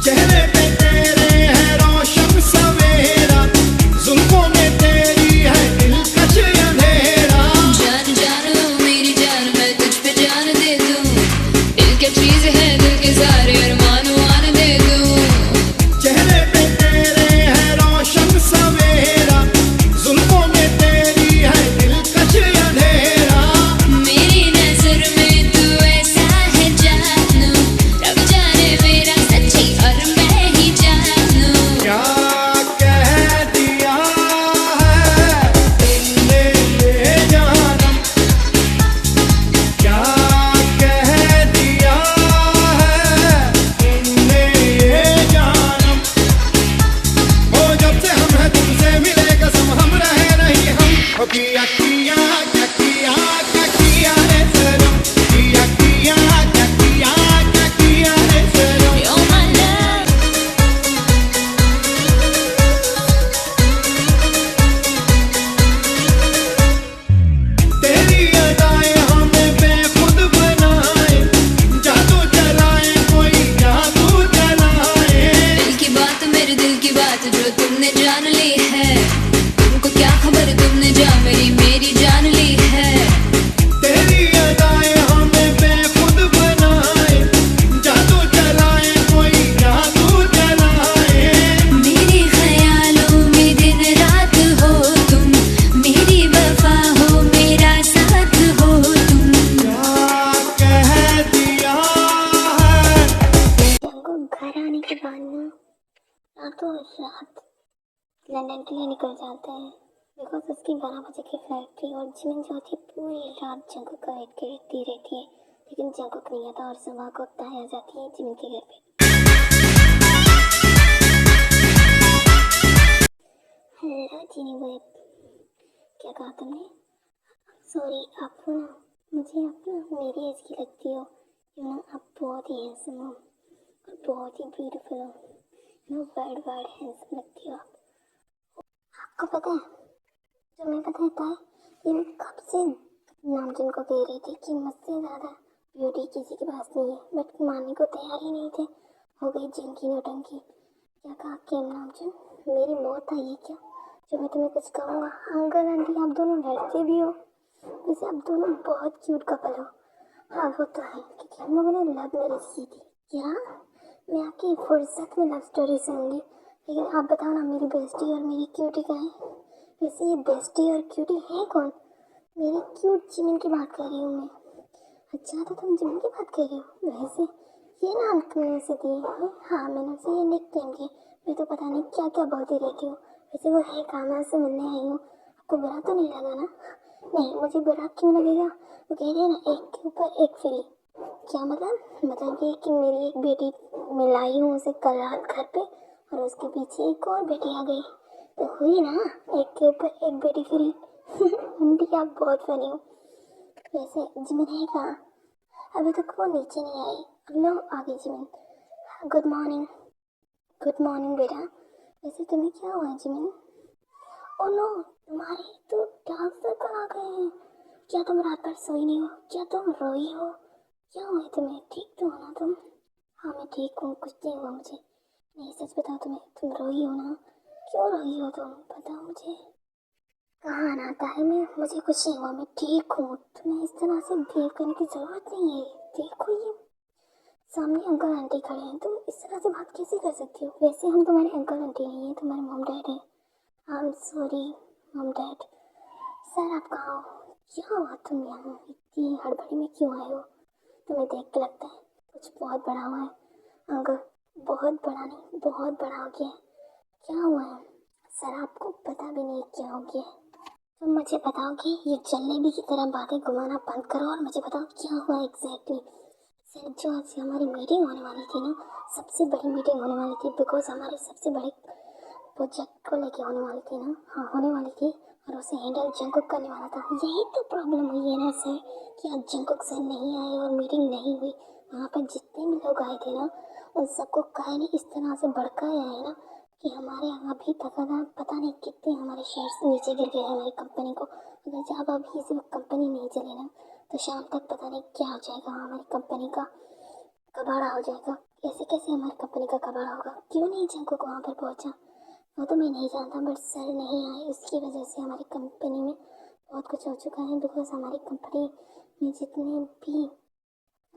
चेहरे पे तेरे है रोशन सवेरा, जुल्फों में तेरी है दिलकश अंधेरा। जान जान ओ मेरी जान, मैं तुझ पे जान दे दूं। दिल क्या चीज है, दिल के सारे अरमान मान दे दूं। चेहरे पे तेरे है रोशन सवेरा, जुल्फों में तेरी है दिलकश अंधेरा। मेरी नजर में तू ऐसा है जानू, रब जाने मेरा सच्ची और मैं ही जानू। क्या कह दिया है तुमने ये जानम, क्या कह दिया है तुमने ये जानम। हो जब से हम हैं तुमसे मिले कसम, हम रहे नहीं हम। हो किया किया क्या किया, क्या किया रे सनम, किया किया क्या किया, क्या किया रे सनम। You're my love, तेरी अदाएं हमें बेखुद बनाए, जादू चलाए कोई जादू चलाए। दिल की बात मेरे दिल की बात जो तुमने जान ली है। तुमको क्या खबर, तुमने जा मेरी जान ली है। तेरी अदाएं हमें बेखुद बनाए, जादू चलाए कोई जादू चलाए। मेरे ख्यालों में दिन रात हो तुम, मेरी वफा हो मेरा साथ हो तुम। क्या कह दिया है को घर आने के बाद ना रातों रात लंदन के लिए निकल जाते हैं, बिकॉज उसकी 12 बजे की फ्लाइट थी। और जिमिन जो थी पूरी रात जंकुक का वेट करती रहती है, लेकिन जंकुक नहीं आता और सुबह को ताई आ जाती है जिमिन के घर पे। हेलो चीनी बेब, क्या कहा तुमने? सॉरी, आप ना मुझे आप ना मेरी एज की लगती हो। आप बहुत ही हैंडसम हो और बहुत ही ब्यूटीफुल हो। वर्ल्ड वाइड हैंडसम लगती हो आप। आपको पता है, तुम्हें पता है ताई, ये मैं कब से नामजुन को कह रही थी कि मुझसे ज़्यादा ब्यूटी किसी के पास नहीं है, बट मानने को तैयार ही नहीं थे। हो गई जिनकी नौटंकी। क्या कहा केम नामजुन, मेरी मौत आई है क्या जो मैं तुम्हें कुछ कहूँगा? अंकल आंटी आप दोनों लड़ते भी हो, वैसे आप दोनों बहुत क्यूट कपल हो। हाँ वो तो है, क्योंकि हम लोगों ने लव मैरिज की थी। क्या? मैं आपकी फुर्सत में लव स्टोरी सुनूंगी, लेकिन आप बताओ ना मेरी बेस्टी और मेरी क्यूटी का है। वैसे ये बेस्टी और क्यूटी है कौन? मेरी क्यूट जिमिन की बात कर रही हूँ मैं। अच्छा तो तुम जिमिन की बात कर रही हो। वैसे ये नाम तुमने उसे दिए हैं? हाँ मैंने उसे ये निक नेम दिए। मैं तो पता नहीं क्या क्या बोलती रहती हूँ। वैसे वो है कहाँ, मैं उससे मिलने आई हूँ। आपको बुरा तो नहीं लगा ना? नहीं, मुझे बुरा क्यों लगेगा? वो कह रही है ना एक के ऊपर एक फ्री। क्या मतलब ये कि मेरी एक बेटी मिलाई हूँ उसे कल रात घर पे, और उसके पीछे एक और बेटी आ गई, तो हुई ना एक के ऊपर एक बेटी फ्री। आंटी आप बहुत फनी हो। वैसे जिमिन है कहाँ? अभी तक वो नीचे नहीं आई। अब लो आ गई Jimin. Good morning. Good morning बेटा। वैसे तुम्हें क्या हुआ जिमिन? ओ नो, तुम्हारे तो डार्क सर्कल आ गए हैं। क्या तुम रात भर सोई नहीं हो? क्या तुम रोई हो? क्या हुआ तुम्हें? ठीक तो हो ना तुम? हाँ मैं ठीक हूँ, कुछ नहीं हुआ मुझे। नहीं सच बताओ, तुम रोई हो ना? क्यों रोई हो तुम? बताओ मुझे। कहाँ आना आता है मुझे कुछ नहीं हुआ, मैं ठीक हूँ। तुम्हें इस तरह से बिहेव करने की ज़रूरत नहीं है। देखो ये सामने अंकल आंटी खड़े हैं, तुम इस तरह से बात कैसे कर सकती हो? वैसे हम तुम्हारे अंकल आंटी नहीं है, तुम्हारे मॉम डैड है। I am sorry mom dad. Sir आप कहाँ हो? क्या हुआ तुम यहाँ इतनी हड़बड़ी में क्यों आए हो? तुम्हें देख के लगता है कुछ बहुत बड़ा हुआ है। अंकल बहुत बड़ा नहीं, बहुत बड़ा हो गया है। क्या हुआ है? सर आपको पता भी नहीं क्या हो गया है। तुम मुझे बताओ कि ये जलेबी की तरह बातें घुमाना बंद करो और मुझे बताओ क्या हुआ एग्जैक्टली। सर जो आज हमारी मीटिंग होने वाली थी ना, सबसे बड़ी मीटिंग होने वाली थी, बिकॉज हमारे सबसे बड़े प्रोजेक्ट को लेके होने वाली थी ना। हाँ होने वाली थी, और उसे हैंडल जंकुक करने वाला था। यही तो प्रॉब्लम हुई है ना सर, कि आज जंकुक सर नहीं आए और मीटिंग नहीं हुई। वहाँ पर जितने भी लोग आए थे ना, उन सबको काहे ने इस तरह से भड़काया है ना, कि हमारे यहाँ अभी तक ना पता नहीं कितने हमारे शेयर्स नीचे गिर गए हमारी कंपनी को। अगर जब अभी से कंपनी नहीं चले ना, तो शाम तक पता नहीं क्या हो जाएगा, हमारी कंपनी का कबाड़ा हो जाएगा। ऐसे कैसे हमारी कंपनी का कबाड़ होगा? क्यों नहीं जंकुक वहाँ पर पहुँचा? वो तो मैं नहीं जानता, बट सर नहीं आए, उसकी वजह से हमारी कंपनी में बहुत कुछ हो चुका है। बिकॉज हमारी कंपनी में जितने भी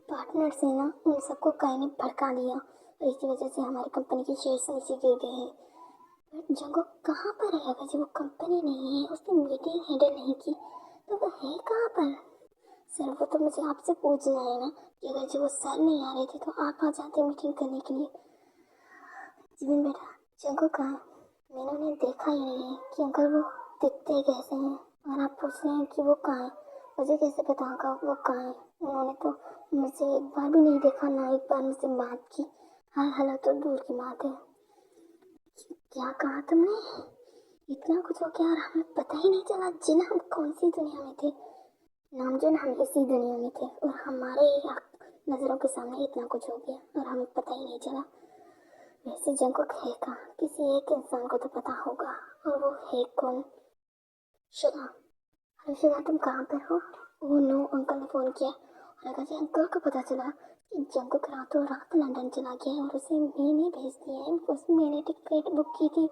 पार्टनर्स हैं ना, उन सबको कई ने भड़का दिया और इसकी वजह से हमारी कंपनी के शेयर्स नीचे गिर गए हैं। बट जंकुक कहाँ पर है? अगर जब वो कंपनी नहीं है, उसने मीटिंग हैंडल नहीं की, तो वो है कहाँ पर? सर वो तो मुझे आपसे पूछना है ना कि अगर जब वो सर नहीं आ रहे थे तो आप आ जाते मीटिंग करने के लिए। जीवन बेटा, जंकुक कहाँ है? मैंने उन्हें देखा ही नहीं है कि अंकल वो दिखते कैसे हैं, और आप पूछ रहे हैं कि वो कहाँ है। मुझे कैसे पता होगा वो कहाँ है? उन्होंने तो मुझे एक बार भी नहीं देखा, ना एक बार मुझसे बात की। हाय हेलो तो दूर की बात है। क्या कहा तुमने? इतना कुछ हो गया और हमें पता ही नहीं चला। जिन हम कौन सी दुनिया में थे, नामजन हम इसी दुनिया में थे, और हमारे नज़रों के सामने इतना कुछ हो गया और हमें पता ही नहीं चला। वैसे जंकुक है कहाँ? किसी एक इंसान को तो पता होगा, और वो है कौन? शिवा। अरे शिवा, तुम कहाँ पर हो? ओह नो, अंकल ने फ़ोन किया और अगर से अंकल को पता चला कि जंकुक रातों रात लंदन चला गया और उसे मैंने भेज दिया है, बिकॉज मैंने टिकट बुक की थी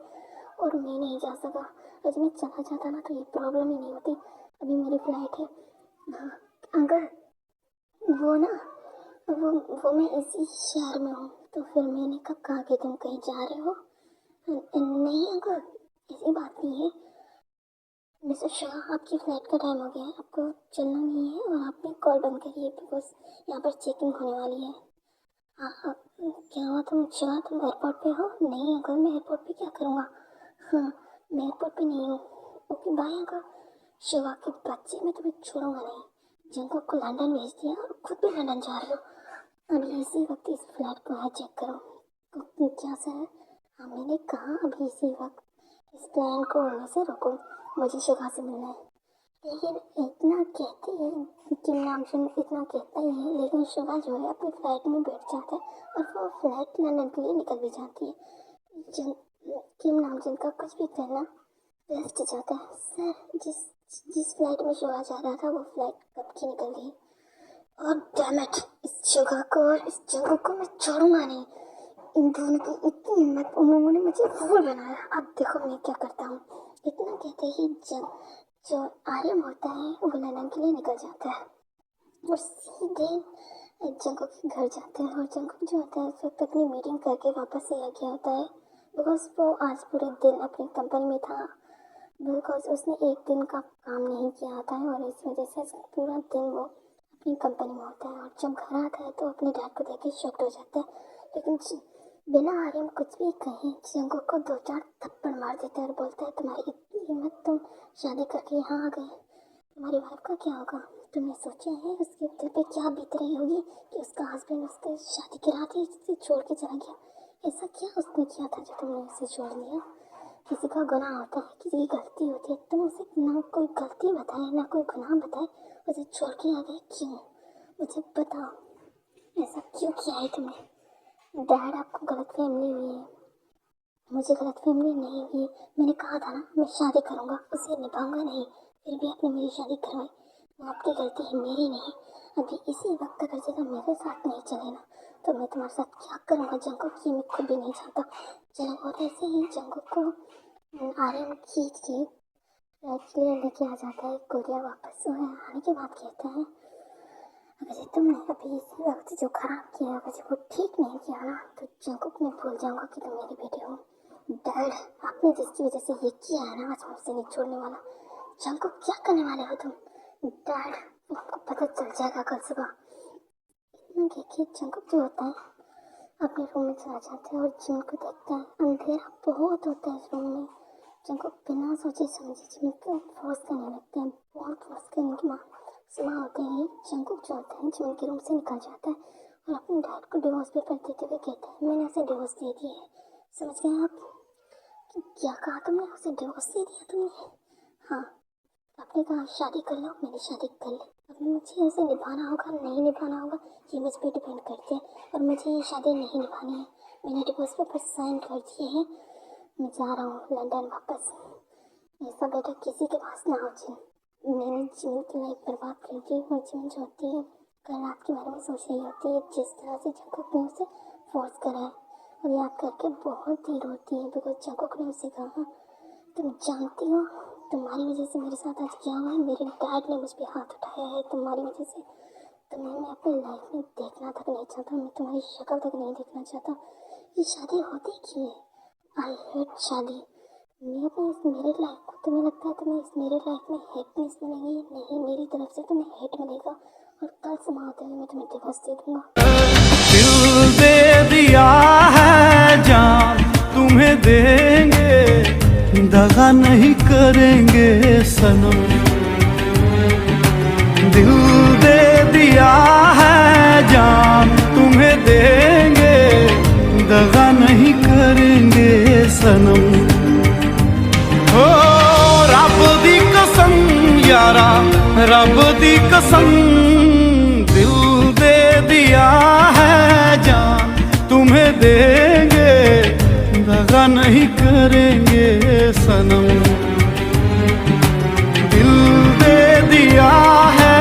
और मैं नहीं जा सका। अगर मैं चला जाता ना तो ये प्रॉब्लम ही नहीं होती। अभी मेरी फ्लाइट है। हाँ, अंकल वो ना, वो मैं इसी शहर में हूँ। तो फिर मैंने कब कहा कि तुम कहीं जा रहे हो? नहीं अंकल, ऐसी बात नहीं है। मिस्टर शाह, आपकी फ़्लाइट का टाइम हो गया है, आपको चलना नहीं है और आपने कॉल बंद करी है, बिकॉज यहाँ पर चेकिंग होने वाली है। हाँ, क्या हुआ? तुम शाह, तुम एयरपोर्ट पे हो? नहीं अंकल, मैं एयरपोर्ट पे क्या करूँगा? हाँ, मैं एयरपोर्ट पे नहीं हूँ। Okay bye uncle. शिवा के बच्चे, मैं तुम्हें छोड़ूंगा नहीं। जंकुक को लंदन भेज दिया और खुद भी लंदन जा रहे हो। अभी इसी वक्त इस फ्लैट को है चेक करो। क्या सर? हाँ, मैंने कहा अभी इसी वक्त इस प्लान को होने से रोको, मुझे शिवा से मिलना है। लेकिन इतना कहते हैं कि नामचंद इतना कहता ही है, लेकिन शिवा जो है अपनी फ्लाइट में बैठ जाता है और वो फ्लाइट लंदन के लिए निकल भी जाती है। किम नामचंद का कुछ भी करना बेस्ट जाता है। सर, जिस फ्लाइट में शिवा जा रहा था वो फ्लाइट कब की निकल गई। और डैम इट, इस जगह को और इस जगह को मैं छोड़ूंगा नहीं। इन दोनों की इतनी हिम्मत, उन लोगों ने मुझे फूल बनाया। अब देखो मैं क्या करता हूँ। इतना कहते ही जो आर्यम होता है वो लंदन के लिए निकल जाता है और सीधे जंकुक के घर जाते हैं। और जंकुक जो होता है उस वक्त अपनी मीटिंग करके वापस ही आ गया होता है, बिकॉज वो आज पूरे दिन अपनी कंपनी में था, बिकॉज उसने एक दिन का काम नहीं किया होता है और इस वजह से पूरा दिन वो अपनी कंपनी में होता है। और जब घर आता है तो अपने डैड को देख के शॉक्ड हो जाता है, लेकिन बिना आर्यन कुछ भी कहे जंकुक को 2-4 थप्पड़ मार देता है और बोलता है तुम्हारी इतनी हिम्मत, तुम शादी करके यहाँ आ गए, तुम्हारी वाइफ का क्या होगा? तुमने सोचा है उसके दिल पे क्या बीत रही होगी कि उसका हस्बैंड उसके शादी के रात ही उसे छोड़ के चला गया? ऐसा क्या उसने किया था जो तुमने उसे छोड़ दिया? किसी का गुनाह होता है, किसी की गलती होती है, तुम उसे ना कोई गलती बताए ना कोई गुनाह बताए उसे छोड़ के आ गए, क्यों? मुझे बताओ, ऐसा क्यों किया है तुमने? डैड, आपको गलतफहमी हुई है। मुझे गलतफहमी नहीं हुई। मैंने कहा था ना मैं शादी करूँगा, उसे निभाऊंगा नहीं, फिर भी आपने मेरी शादी करवाई। वो आपकी गलती है, मेरी नहीं। अभी इसी वक्त अगर जगह मेरे साथ नहीं चले ना तो मैं तुम्हारे साथ क्या करूँगा जंकुक, ये मैं खुद भी नहीं जानता। चलो, और ऐसे ही जंकुक को आर्यन खींच के लेके आ जाता है कोरिया वापस। और आने के बाद कहता है अगर तुमने अभी इसी वक्त जो खराब किया, अगर वो ठीक नहीं किया ना तो जंकुक मैं भूल जाऊंगा कि तुम मेरे बेटे हो। डैड, आपने जिसकी वजह से ये किया है ना, आज मुझसे नहीं छोड़ने वाला। जंकुक, क्या करने वाले हो तुम? डैड, आपको पता चल जाएगा कल सुबह। इतना कह के जंकुक जो होता है अपने रूम में चला जाता है और जिन को देखता है। अंधेरा बहुत होता है इस रूम में। जंकुक बिना सोचे समझे जिन को फोर्स करने लगते हैं, बहुत फोर्स करने के बाद सुबह होते ही जंकुक जो होता है जिन के रूम से निकल जाता है और अपने डैड को डिवोर्स पेपर देते हुए कहता है मैंने उसे डिवोर्स दे दिया है। समझ गए आप? क्या कहा तुमने? उसे डिवोर्स दे दिया तुमने? हाँ, आपने कहा शादी कर लो, मैंने शादी कर ली। अब मुझे इसे निभाना होगा नहीं निभाना होगा ये मुझ पर डिपेंड करते हैं, और मुझे ये शादी नहीं निभानी है। मैंने डिवोर्स पेपर साइन कर दिए हैं, मैं जा रहा हूँ लंदन वापस। ऐसा बेटा किसी के पास ना हो जिन। मैंने जिन की लाइफ बर्बाद कर दी और जिन जो होती है कल रात के बारे में सोच रही होती है, जिस तरह से जंकुक ने उसे फोर्स करा है और याद करके बहुत ही रोती है बिकॉज जंगकुक ने उसे कहा तुम जानती हो तुम्हारी वजह से मेरे साथ आज क्या हुआ है, मेरे डैड ने मुझ पर हाथ उठाया है तुम्हारी वजह से, तुम्हें मैं अपनी लाइफ में देखना तक नहीं चाहता, मैं तुम्हारी शक्ल तक नहीं देखना चाहता, ये शादी होती क्यों है, आई हेट शादी, मैं अपनी इस मेरे लाइफ को, तुम्हें लगता है तुम्हें इस मेरे लाइफ में हैप्पीनेस मिलेगी, नहीं मेरी तरफ से तुम्हें हेट मिलेगा और कल सुबह होते हुए मैं तुम्हें डिवोर्स दे दूंगा। दिल दे दिया है जान तुम्हें देंगे, दगा नहीं करेंगे सनम, दिल दे दिया है जान तुम्हें देंगे, दगा नहीं करेंगे सनम, ओ रब दी कसम यारा रब दी कसम, दिल दे दिया है जान तुम्हें देंगे, दगा नहीं करेंगे सनम, दिल दे दिया है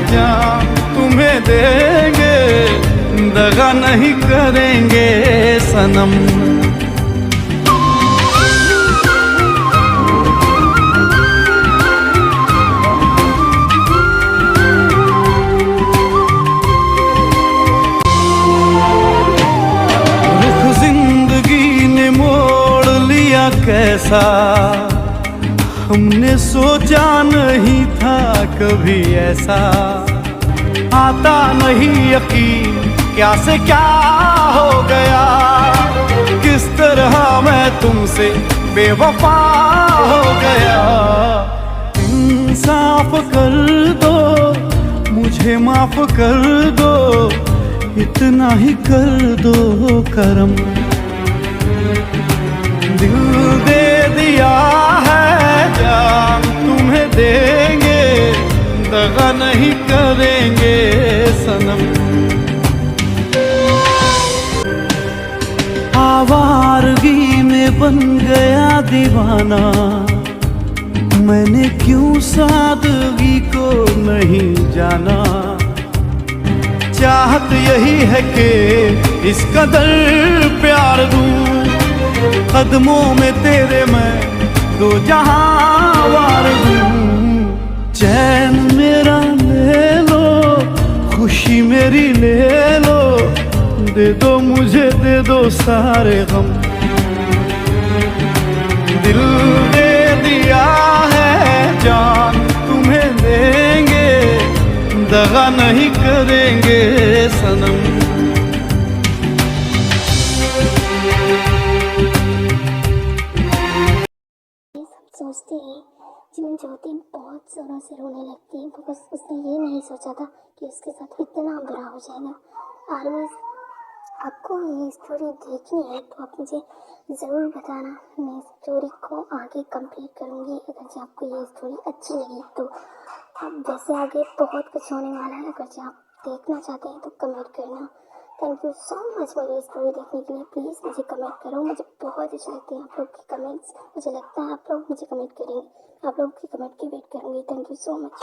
जान तुम्हें देंगे, दगा नहीं करेंगे सनम। कैसा हमने सोचा नहीं था कभी ऐसा, आता नहीं यकीन क्या से क्या हो गया, किस तरह मैं तुमसे बेवफा हो गया, इंसाफ कर दो मुझे माफ कर दो, इतना ही कर दो करम, दिल दे दिया है जान तुम्हें देंगे, दगा नहीं करेंगे सनम, आवारगी में बन गया दीवाना, मैंने क्यों सादगी को नहीं जाना, चाहत यही है कि इस कदर प्यार दूं, कदमों में तेरे मैं दो जहां वार दूं, चैन मेरा ले लो खुशी मेरी ले लो, दे दो मुझे दे दो सारे गम, दिल दे दिया है जान तुम्हें देंगे, दगा नहीं करेंगे सनम। सोचते ही जिन ज्योति बहुत ज़ोरों से रोने लगती है बिकॉज उसने ये नहीं सोचा था कि उसके साथ इतना बुरा हो जाएगा। आर्मी आपको ये स्टोरी देखनी है तो आप मुझे ज़रूर बताना, मैं स्टोरी को आगे कंप्लीट करूँगी। अगर जो आपको ये स्टोरी अच्छी लगी तो अब वैसे आगे बहुत कुछ होने वाला है, अगर जो आप देखना चाहते हैं तो कमेंट करना। थैंक यू सो मच मेरी स्टोरी देखने के लिए। प्लीज़ मुझे कमेंट करो, मुझे बहुत अच्छे लगते हैं आप लोग के कमेंट्स। मुझे लगता है आप लोग मुझे कमेंट करेंगे, आप लोग की कमेंट की वेट करूँगी। Thank you so much.